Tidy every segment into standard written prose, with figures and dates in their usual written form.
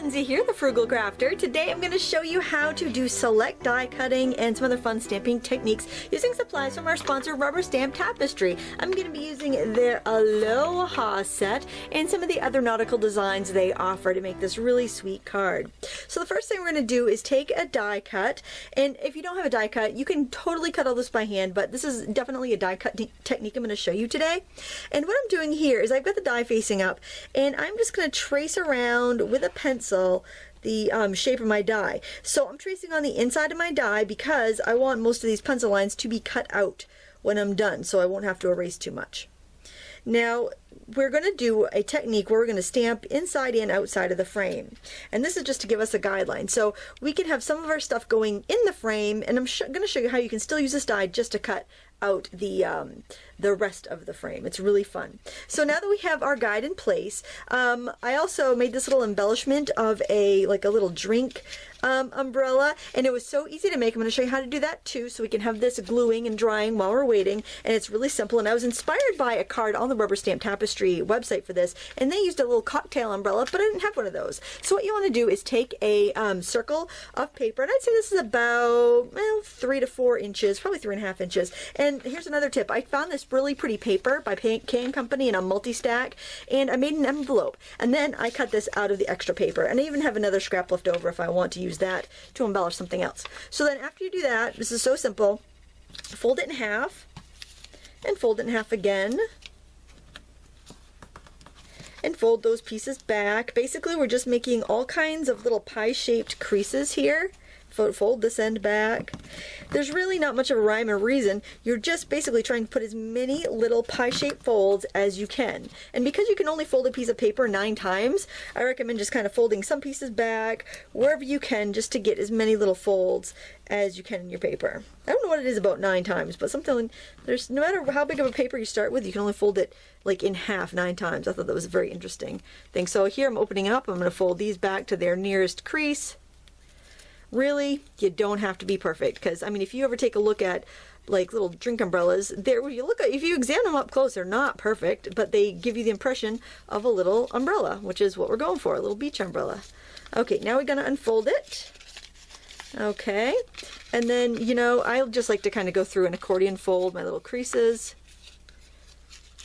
Lindsay here, the Frugal Crafter. Today I'm going to show you how to do select die cutting and some other fun stamping techniques using supplies from our sponsor Rubber Stamp Tapestry. I'm going to be using their Aloha set and some of the other nautical designs they offer to make this really sweet card. So the first thing we're going to do is take a die cut, and if you don't have a die cut, you can totally cut all this by hand, but this is definitely a die cut technique I'm going to show you today. And what I'm doing here is I've got the die facing up, and I'm just going to trace around with a pencil the shape of my die. So I'm tracing on the inside of my die because I want most of these pencil lines to be cut out when I'm done, so I won't have to erase too much. Now we're going to do a technique where we're going to stamp inside and outside of the frame, and this is just to give us a guideline. So we can have some of our stuff going in the frame, and I'm going to show you how you can still use this die just to cut out the rest of the frame. It's really fun. So now that we have our guide in place, I also made this little embellishment of a little drink umbrella, and it was so easy to make. I'm going to show you how to do that too, so we can have this gluing and drying while we're waiting, and it's really simple. And I was inspired by a card on the Rubber Stamp Tapestry website for this, and they used a little cocktail umbrella, but I didn't have one of those. So what you want to do is take a circle of paper, and I'd say this is about 3 to 4 inches, probably 3.5 inches. And here's another tip. I found this really pretty paper by Can Company in a multi-stack, and I made an envelope, and then I cut this out of the extra paper, and I even have another scrap left over if I want to use that to embellish something else. So then after you do that, this is so simple, fold it in half and fold it in half again and fold those pieces back. Basically we're just making all kinds of little pie-shaped creases here. Fold this end back. There's really not much of a rhyme or reason. You're just basically trying to put as many little pie-shaped folds as you can. And because you can only fold a piece of paper 9 times, I recommend just kind of folding some pieces back wherever you can, just to get as many little folds as you can in your paper. I don't know what it is about 9 times, but something, there's, no matter how big of a paper you start with, you can only fold it like in half 9 times. I thought that was a very interesting thing. So here I'm opening up. I'm going to fold these back to their nearest crease. Really, you don't have to be perfect, because I mean, if you ever take a look at like little drink umbrellas, if you examine them up close, they're not perfect, but they give you the impression of a little umbrella, which is what we're going for, a little beach umbrella. Okay, now we're going to unfold it. Okay, and then, you know, I just like to kind of go through an accordion fold my little creases.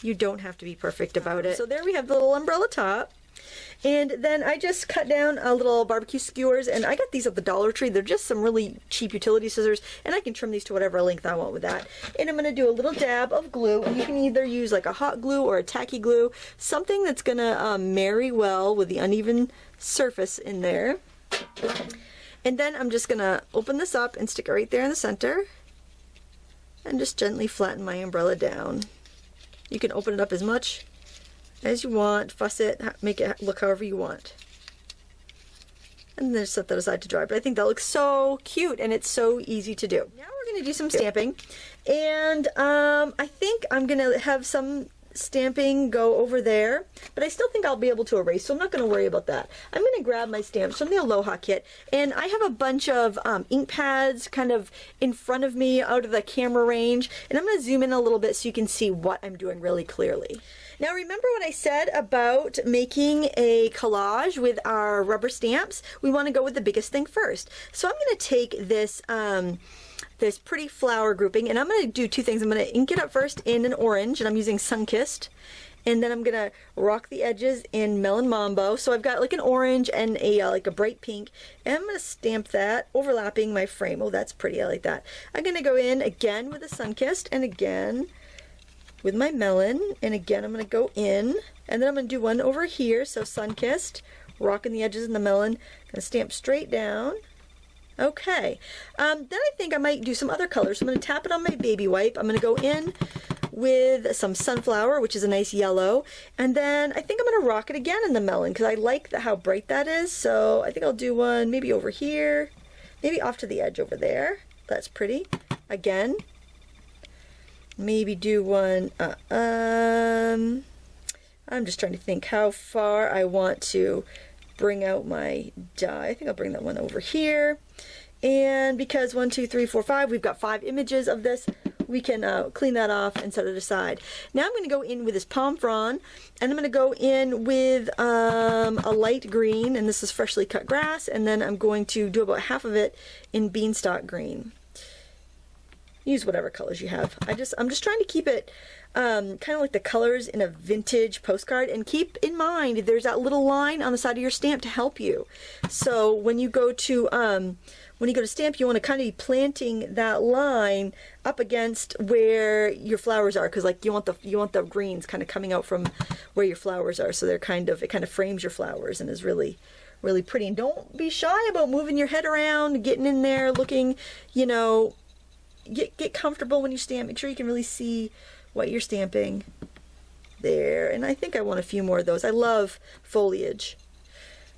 You don't have to be perfect about it. So there we have the little umbrella top. And then I just cut down a little barbecue skewers, and I got these at the Dollar Tree. They're just some really cheap utility scissors, and I can trim these to whatever length I want with that. And I'm going to do a little dab of glue, and you can either use like a hot glue or a tacky glue, something that's going to marry well with the uneven surface in there. And then I'm just going to open this up and stick it right there in the center, and just gently flatten my umbrella down. You can open it up as much as you want, fuss it, make it look however you want. And then set that aside to dry. But I think that looks so cute, and it's so easy to do. Now we're going to do some stamping, and I think I'm going to have some stamping go over there, but I still think I'll be able to erase, so I'm not going to worry about that. I'm going to grab my stamps from the Aloha kit, and I have a bunch of ink pads kind of in front of me out of the camera range, and I'm going to zoom in a little bit so you can see what I'm doing really clearly. Now remember what I said about making a collage with our rubber stamps? We want to go with the biggest thing first. So I'm going to take this this pretty flower grouping, and I'm going to do 2 things. I'm going to ink it up first in an orange, and I'm using Sunkissed, and then I'm going to rock the edges in Melon Mambo. So I've got like an orange and a like a bright pink, and I'm going to stamp that overlapping my frame. Oh, that's pretty. I like that. I'm going to go in again with the Sunkissed, and again with my melon, and again I'm going to go in, and then I'm going to do one over here. So Sunkissed, rocking the edges in the melon, going to stamp straight down. Okay, then I think I might do some other colors. So I'm going to tap it on my baby wipe. I'm going to go in with some sunflower, which is a nice yellow, and then I think I'm going to rock it again in the melon because I like how bright that is. So I think I'll do one maybe over here, maybe off to the edge over there. That's pretty. Again, maybe do one, I'm just trying to think how far I want to bring out my die. I think I'll bring that one over here. And because 1, 2, 3, 4, 5, we've got 5 images of this, we can clean that off and set it aside. Now I'm going to go in with this palm frond, and I'm going to go in with a light green, and this is freshly cut grass, and then I'm going to do about half of it in beanstalk green. Use whatever colors you have. I'm just trying to keep it kind of like the colors in a vintage postcard, and keep in mind there's that little line on the side of your stamp to help you. So when you go to stamp, you want to kind of be planting that line up against where your flowers are, because like you want the greens kind of coming out from where your flowers are, so it kind of frames your flowers and is really pretty. And don't be shy about moving your head around, getting in there, looking, you know, get comfortable when you stamp. Make sure you can really see what you're stamping there. And I think I want a few more of those. I love foliage.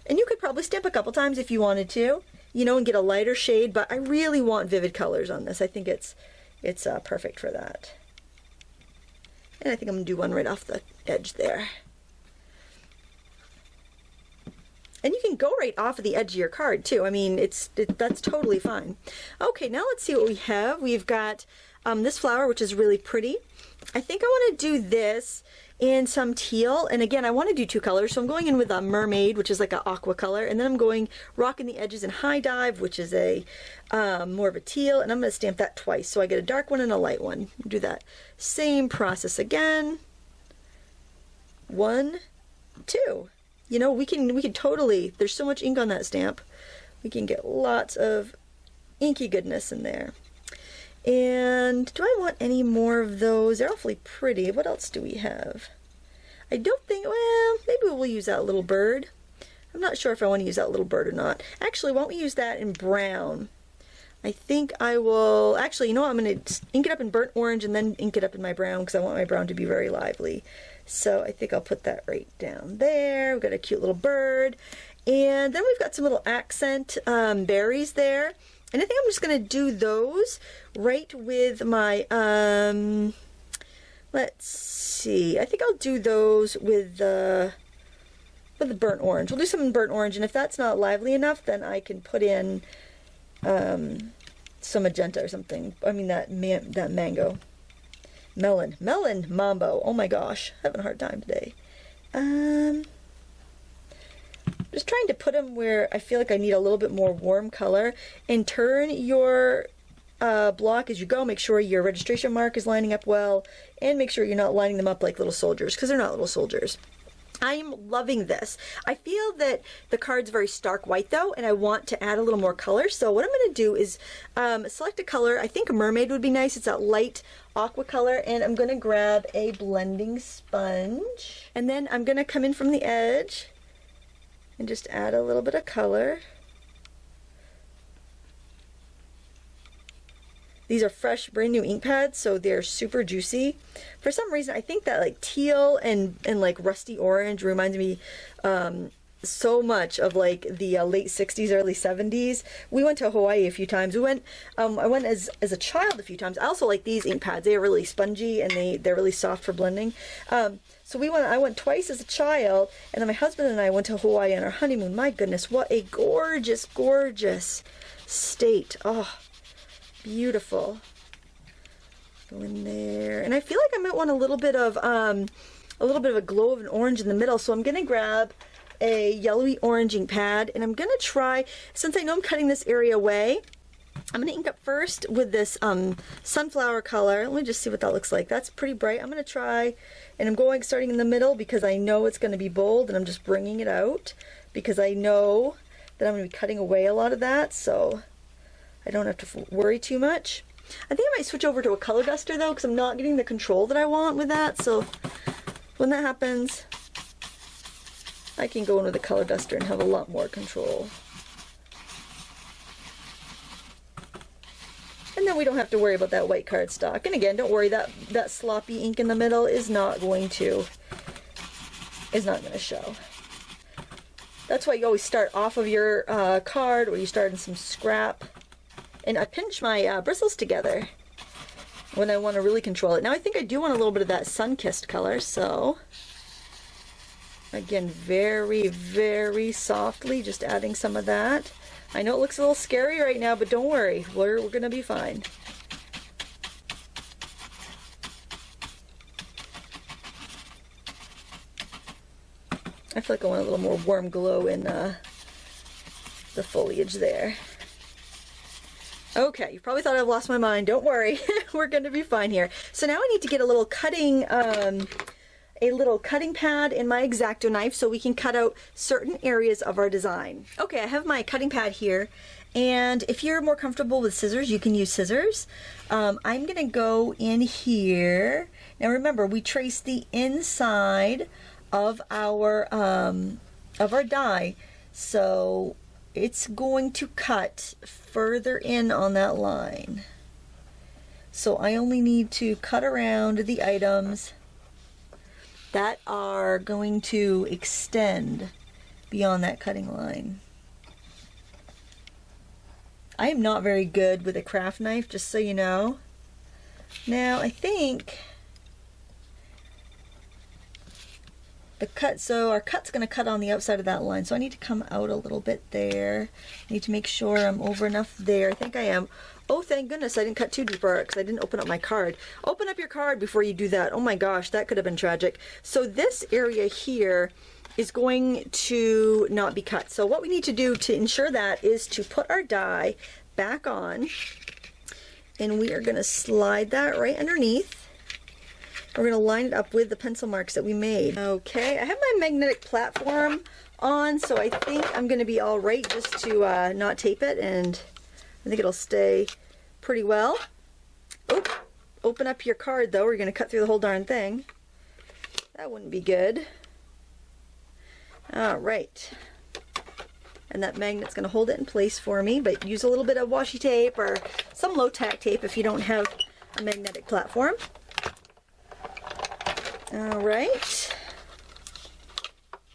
And you could probably stamp a couple times if you wanted to, you know, and get a lighter shade, but I really want vivid colors on this. I think it's perfect for that. And I think I'm gonna do one right off the edge there. And you can go right off of the edge of your card too. I mean, that's totally fine. Okay, now let's see what we have. We've got this flower, which is really pretty. I think I want to do this in some teal, and again I want to do two colors, so I'm going in with a mermaid, which is like an aqua color, and then I'm rocking the edges in high dive, which is a more of a teal, and I'm going to stamp that twice, so I get a dark one and a light one. Do that same process again. 1, 2. You know, we can totally, there's so much ink on that stamp, we can get lots of inky goodness in there. And do I want any more of those? They're awfully pretty. What else do we have? I don't think, well, maybe we'll use that little bird. I'm not sure if I want to use that little bird or not. Actually, why don't we use that in brown? I think I will, actually, you know what, I'm going to ink it up in burnt orange and then ink it up in my brown, because I want my brown to be very lively. So I think I'll put that right down there. We've got a cute little bird. And then we've got some little accent berries there. And I think I'm just going to do those right with my, let's see, I think I'll do those with the burnt orange. We'll do some in burnt orange, and if that's not lively enough, then I can put in some magenta or something. I mean that mango. Melon mambo. Oh my gosh, having a hard time today. Just trying to put them where I feel like I need a little bit more warm color, and turn your block as you go. Make sure your registration mark is lining up well, and make sure you're not lining them up like little soldiers, because they're not little soldiers. I'm loving this. I feel that the card's very stark white though, and I want to add a little more color. So what I'm going to do is select a color. I think a mermaid would be nice. It's that light aqua color, and I'm going to grab a blending sponge, and then I'm going to come in from the edge and just add a little bit of color. These are fresh, brand new ink pads, so they're super juicy. For some reason, I think that like teal and like rusty orange reminds me so much of like the late 60s, early 70s. We went to Hawaii a few times. I went as a child a few times. I also like these ink pads. They are really spongy, and they're really soft for blending. So I went twice as a child, and then my husband and I went to Hawaii on our honeymoon. My goodness, what a gorgeous, gorgeous state. Oh, beautiful. Go in there, and I feel like I might want a little bit of a glow of an orange in the middle. So I'm gonna grab a yellowy orange ink pad, and I'm gonna try, since I know I'm cutting this area away, I'm gonna ink up first with this sunflower color. Let me just see what that looks like. That's pretty bright. I'm gonna try, and I'm starting in the middle because I know it's gonna be bold, and I'm just bringing it out because I know that I'm gonna be cutting away a lot of that, so I don't have to worry too much. I think I might switch over to a color duster though, because I'm not getting the control that I want with that. So when that happens, I can go in with a color duster and have a lot more control. And then we don't have to worry about that white cardstock. And again, don't worry, that sloppy ink in the middle is not going to show. That's why you always start off of your card, or you start in some scrap. And I pinch my bristles together when I want to really control it. Now I think I do want a little bit of that sun-kissed color, so again, very, very softly, just adding some of that. I know it looks a little scary right now, but don't worry, we're gonna be fine. I feel like I want a little more warm glow in the foliage there. Okay, you probably thought I've lost my mind. Don't worry, we're going to be fine here. So now I need to get a little cutting pad in my X-Acto knife so we can cut out certain areas of our design. Okay, I have my cutting pad here, and if you're more comfortable with scissors, you can use scissors. I'm going to go in here. Now remember, we traced the inside of our die, so it's going to cut further in on that line. So I only need to cut around the items that are going to extend beyond that cutting line. I am not very good with a craft knife, just so you know. Now I think so our cut's going to cut on the outside of that line, so I need to come out a little bit there. I need to make sure I'm over enough there. I think I am. Oh, thank goodness I didn't cut too deep because I didn't open up my card. Open up your card before you do that. Oh my gosh, that could have been tragic. So this area here is going to not be cut. So what we need to do to ensure that is to put our die back on, and we are going to slide that right underneath. We're going to line it up with the pencil marks that we made. Okay, I have my magnetic platform on, so I think I'm going to be all right just to not tape it, and I think it'll stay pretty well. Oh, open up your card though, or you're going to cut through the whole darn thing. That wouldn't be good. All right. And that magnet's going to hold it in place for me, but use a little bit of washi tape or some low-tack tape if you don't have a magnetic platform. All right,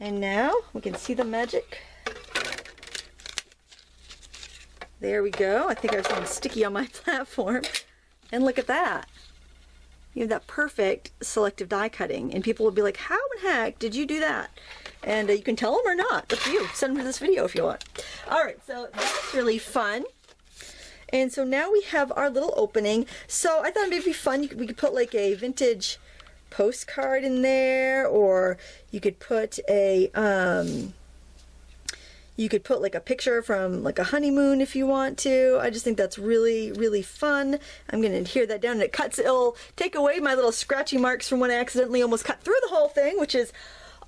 and now we can see the magic. There we go. I think I was getting sticky on my platform. And look at that. You have that perfect selective die cutting, and people will be like, how in heck did you do that? And you can tell them or not. Up to you. Send them to this video if you want. All right, so that's really fun. And so now we have our little opening. So I thought it'd be fun. We could put like a vintage postcard in there, or you could put a like a picture from like a honeymoon if you want to. I just think that's really, really fun. I'm going to adhere that down, and it'll take away my little scratchy marks from when I accidentally almost cut through the whole thing, which is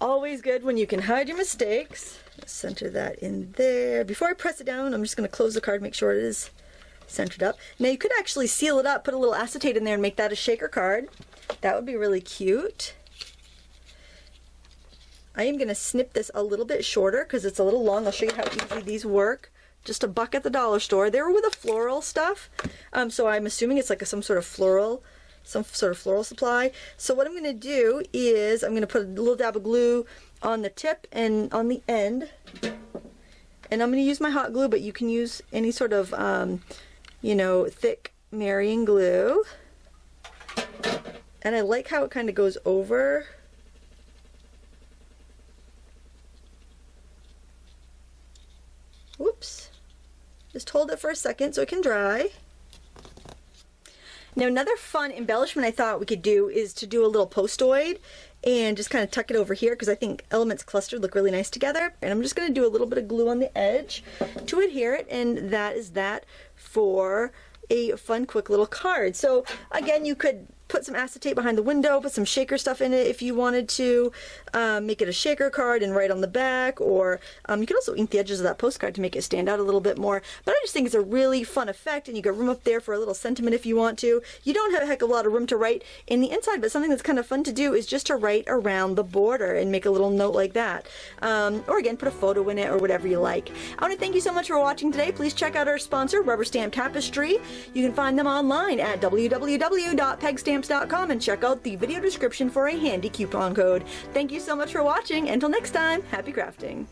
always good when you can hide your mistakes. Center that in there. Before I press it down, I'm just going to close the card, make sure it is centered up. Now you could actually seal it up, put a little acetate in there and make that a shaker card. That would be really cute. I am going to snip this a little bit shorter because it's a little long. I'll show you how easy these work. Just a buck at the dollar store. They were with a floral stuff, so I'm assuming it's like some sort of floral supply. So what I'm going to do is I'm going to put a little dab of glue on the tip and on the end, and I'm going to use my hot glue, but you can use any sort of you know, thick marrying glue. And I like how it kind of goes over. Whoops. Just hold it for a second so it can dry. Now another fun embellishment I thought we could do is to do a little postoid and just kind of tuck it over here, because I think elements clustered look really nice together. And I'm just going to do a little bit of glue on the edge to adhere it, and that is that for a fun, quick little card. So again, you could put some acetate behind the window, put some shaker stuff in it if you wanted to, make it a shaker card and write on the back, or you could also ink the edges of that postcard to make it stand out a little bit more. But I just think it's a really fun effect, and you got room up there for a little sentiment if you want to. You don't have a heck of a lot of room to write in the inside, but something that's kind of fun to do is just to write around the border and make a little note like that. Or again, put a photo in it or whatever you like. I want to thank you so much for watching today. Please check out our sponsor, Rubber Stamp Tapestry. You can find them online at www.pegstamps.com and check out the video description for a handy coupon code. Thank you so much for watching. Until next time, happy crafting.